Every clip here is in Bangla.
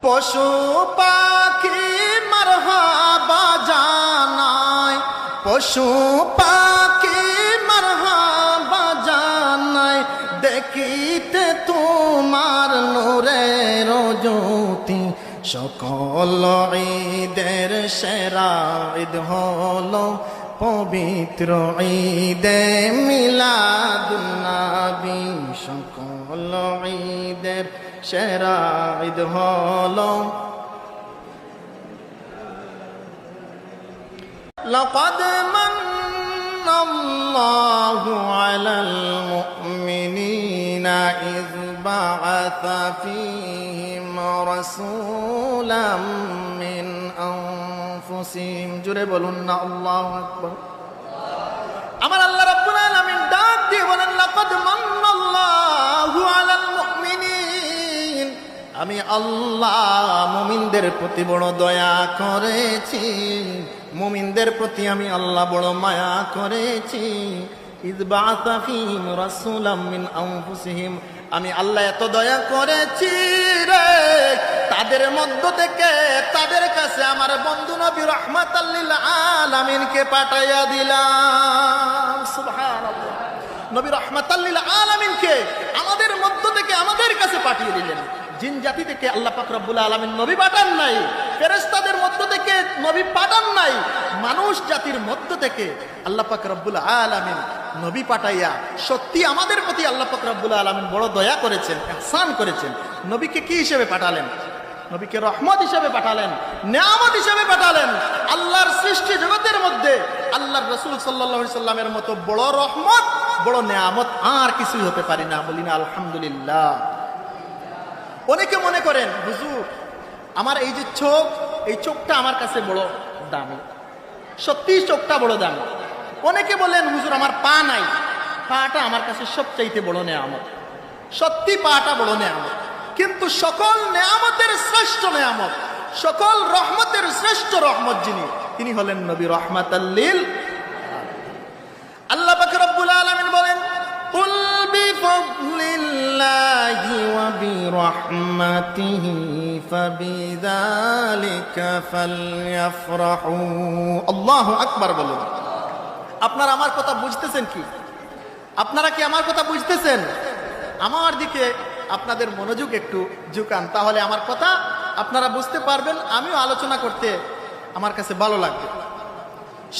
পশু পাখি মারহাবা জানায়, পশু পাখি মারহাবা জানায়, দেখিতে তোমার নূরের জ্যোতি। সকল ঈদের সেরা ঈদ হলো পবিত্র ঈদে মিলাদুন নবী। সকল ঈদের সেরা ঈদ হলো লাকাদ মান্নাল্লাহু আলাল মুমিনিনা ইয বাআসা ফীহিম রাসূলাম মিন আনফুসিহিম। জোরে বলুন না আল্লাহু আকবার। আমার আল্লাহ রাব্বুল আলামিন ডাক দিয়ে বলেন লাকাদ মান্নাল্লাহু আলাল মুমিনিন, আমি আল্লাহ মুমিনদের প্রতি বড় দয়া করেছি, মুমিনদের প্রতি আমি আল্লাহ বড় মায়া করেছি। ইয বাআসা ফীহিম রাসূলাম মিন আনফুসিহিম, আমি আল্লাহ এত দয়া করেছি রে, তাদের মধ্য থেকে তাদের কাছে আমার বন্ধু নবী রাহমাতাল লিল আলামিনকে পাঠাইয়া দিলাম। সুবহানাল্লাহ, নবী রাহমাতাল লিল আলামিনকে আমাদের মধ্য থেকে আমাদের কাছে পাঠিয়ে দিলেন। জিন জাতি থেকে আল্লাহ পাক রব্বুল আলামিন নবী পাঠান নাই, ফেরেশতাদের মধ্য থেকে নবী পাঠান নাই, মানুষ জাতির মধ্য থেকে আল্লাহ পাক রব্বুল আলামিন নবী পাঠাইয়া সত্যি আমাদের প্রতি আল্লাহ পাক রব্বুল আলামিন বড় দয়া করেছেন, ইহসান করেছেন। নবীকে কি হিসেবে পাঠালেন? নবীকে রহমত হিসেবে পাঠালেন, নিয়ামত হিসেবে পাঠালেন। আল্লাহর সৃষ্টি জগতের মধ্যে আল্লাহর রাসূল সাল্লাল্লাহু আলাইহি সাল্লামের মতো বড় রহমত, বড় নিয়ামত আর কিছুই হতে পারে না। বলি না আলহামদুলিল্লাহ। অনেকে মনে করেন হুজুর আমার এই যে চোখ, এই চোখটা আমার কাছে বড় দামি। সত্যি চোখটা বড় দামি। অনেকে বলেন হুজুর আমার পা নাই, পাটা আমার কাছে সবচাইতে বড় নেয়ামত। সত্যি পাটা বড় নেয়ামত, কিন্তু সকল নেয়ামতের শ্রেষ্ঠ নেয়ামত, সকল রহমতের শ্রেষ্ঠ রহমত যিনি, তিনি হলেন নবী রাহমাতাল লিল আলামিন। আল্লাহ পাক রব্বুল আলামিন বলেন কুল বিফাদলিল্লাহি ওয়া বিরহমাতিহি ফাবিযালিকা ফালইফরাহু। আল্লাহু আকবার বলুন। আপনারা আমার কথা বুঝতেছেন কি? আপনারা কি আমার কথা বুঝতেছেন? আমার দিকে আপনাদের মনোযোগ একটু ঝুঁকান, তাহলে আমার কথা আপনারা বুঝতে পারবেন, আমিও আলোচনা করতে আমার কাছে ভালো লাগবে।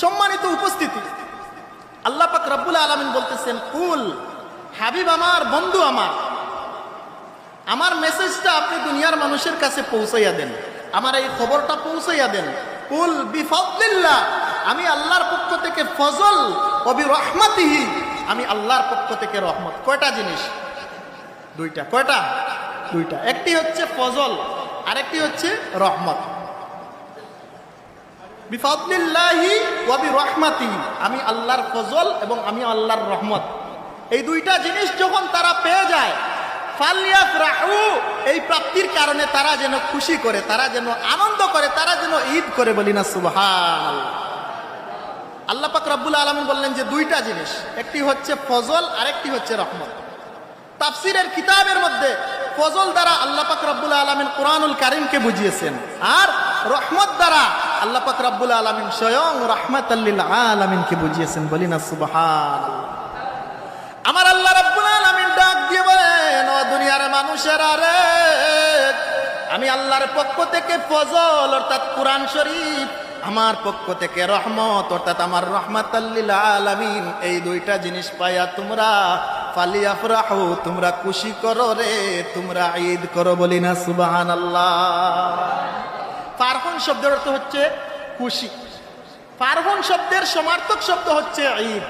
সম্মানিত উপস্থিতি, আল্লাহ পাক রব্বুল আলামিন বলতেছেন কুল, হাবিব আমার, বন্ধু আমার মেসেজটা আপনি দুনিয়ার মানুষের কাছে পৌঁছাইয়া দেন, আমার এই খবরটা পৌঁছাইয়া দেন। কুল বিফাদলিল্লাহ, আমি আল্লাহর পক্ষ থেকে ফজল, ওয়া বিরহমাতিহি, আমি আল্লাহর পক্ষ থেকে রহমত। কয়টা জিনিস? দুইটা। কয়টা? দুইটা। একটি হচ্ছে ফজল, আরেকটি হচ্ছে রহমত। বিফাদলিল্লাহি ওয়া বিরহমাতিহি, আমি আল্লাহর ফজল এবং আমি আল্লাহর রহমত, এই দুইটা জিনিস যখন তারা পেয়ে যায়, ফালইফরাহু, এই প্রাপ্তির কারণে তারা যেন খুশি করে, তারা যেন আনন্দ করে, তারা যেন ঈদ করে। বলি না সুবহানাল্লাহ। আল্লাহ পাক রব্বুল আলামিন বললেন যে দুইটা জিনিস, একটি হচ্ছে ফজল, আরেকটি হচ্ছে রহমত। তাফসীরের কিতাবের মধ্যে ফজল দ্বারা আল্লাহ পাক রব্বুল আলামিন কুরআনুল কারীমকে বুঝিয়েছেন, আর রহমত দ্বারা আল্লাহ পাক রব্বুল আলামিন স্বয়ং রাহমাতাল লিল আলামিনকে বুঝিয়েছেন। বলি না সুবহানাল্লাহ। আমার আল্লাহ রাব্বুল আলামিন ডাক দিয়ে বলেন ও দুনিয়ার মানুষেরা রে, আমি আল্লাহর পক্ষ থেকে ফজল অর্থাৎ কুরআন শরীফ, আমার পক্ষ থেকে রহমত অর্থাৎ আমার রাহমাতাল লিল আলামিন, এই দুইটা জিনিস পাইয়া তোমরা ফালিয়াফরাহু, তোমরা খুশি করো রে, তোমরা ঈদ করো। বলি না সুবহানাল্লাহ। ফারহুন শব্দের অর্থ হচ্ছে খুশি। ফারহুন শব্দের সমার্থক শব্দ হচ্ছে ঈদ।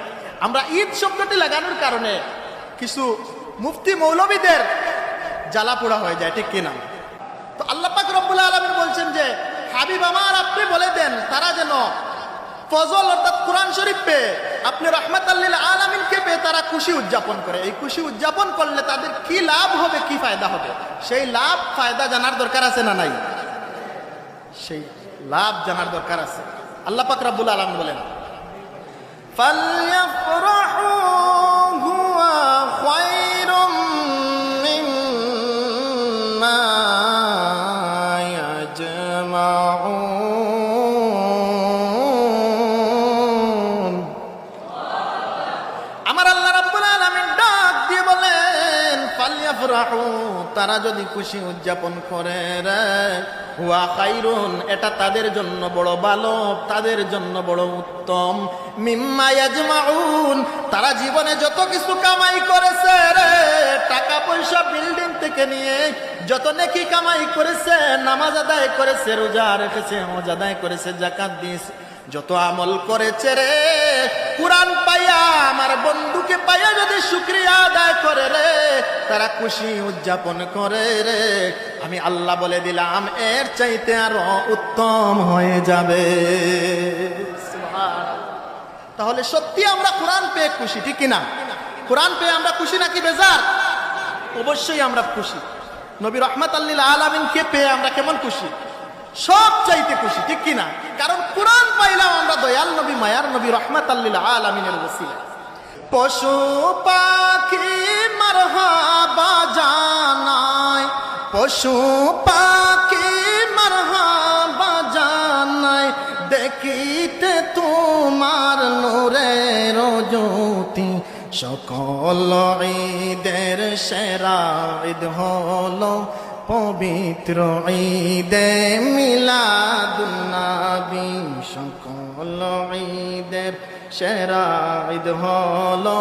আমরা ঈদ শব্দটি লাগানোর কারণে কিছু মুফতি মৌলবীদের জ্বালা পোড়া হয়ে যায়, ঠিক কিনা? তো আল্লাহ পাক রব্বুল আলামিন বলছেন যে হাবিব আমার, আপনি বলে দেন তারা যেন ফজল অর্থাৎ কুরআন শরীফ পেয়ে, আপনি রাহমাতাল লিল আলামিনকে পেয়ে তারা খুশি উদযাপন করে। এই খুশি উদযাপন করলে তাদের কি লাভ হবে, কি ফায়দা হবে, সেই লাভ ফায়দা জানার দরকার আছে না নাই? সেই লাভ জানার দরকার আছে। আল্লাহ পাক রব্বুল আলামিন বলেন ফালইফরাহু হুয়া খায়রুম মিম্মা ইয়াফরাহু, তারা যদি খুশি উদযাপন করে রে, হুয়া খাইরুন, এটা তাদের জন্য বড় ভালো, তাদের জন্য বড় উত্তম। মিম্মা ইয়াজমাউন, তারা জীবনে যত কিছু কামাই করেছে রে, টাকা পয়সা বিল্ডিং থেকে নিয়ে যত নেকি কামাই করেছে, নামাজ আদায় করেছে, রোজা রেখেছে, হজ আদায় করেছে, যাকাত দিয়েছে, যত আমল করেছে রে, কুরআন পাইয়া, আমার বন্ধুকে পাইয়া যদি শুকরিয়া আদায় করে রে, তারা খুশি উদযাপন করে রে, আমি আল্লাহ বলে দিলাম এর চাইতে আরো উত্তম হয়ে যাবে। সুবহানাল্লাহ। তাহলে সত্যি আমরা কোরআন পেয়ে খুশি, ঠিক কিনা? কোরআন পেয়ে আমরা খুশি নাকি বেজার? অবশ্যই আমরা খুশি। নবী রাহমাতাল লিল আলামিনকে পেয়ে আমরা কেমন খুশি? সব চাইতে খুশি, ঠিক কিনা? কারণ কোরআন পাইলাম আমরা দয়াল নবী, মায়ার নবী, রাহমাতাল লিল আলামিনের ওসিলা। পশু পাখি মারহাবা জানায়, পশু পাখি মারহাবা জানায়, দেখিতে তোমার নূরের জ্যোতি। সকল ঈদের সেরা ঈদ হলো পবিত্র ঈদে মিলাদুন নবী। সকল ঈদের সেরা ঈদ হলো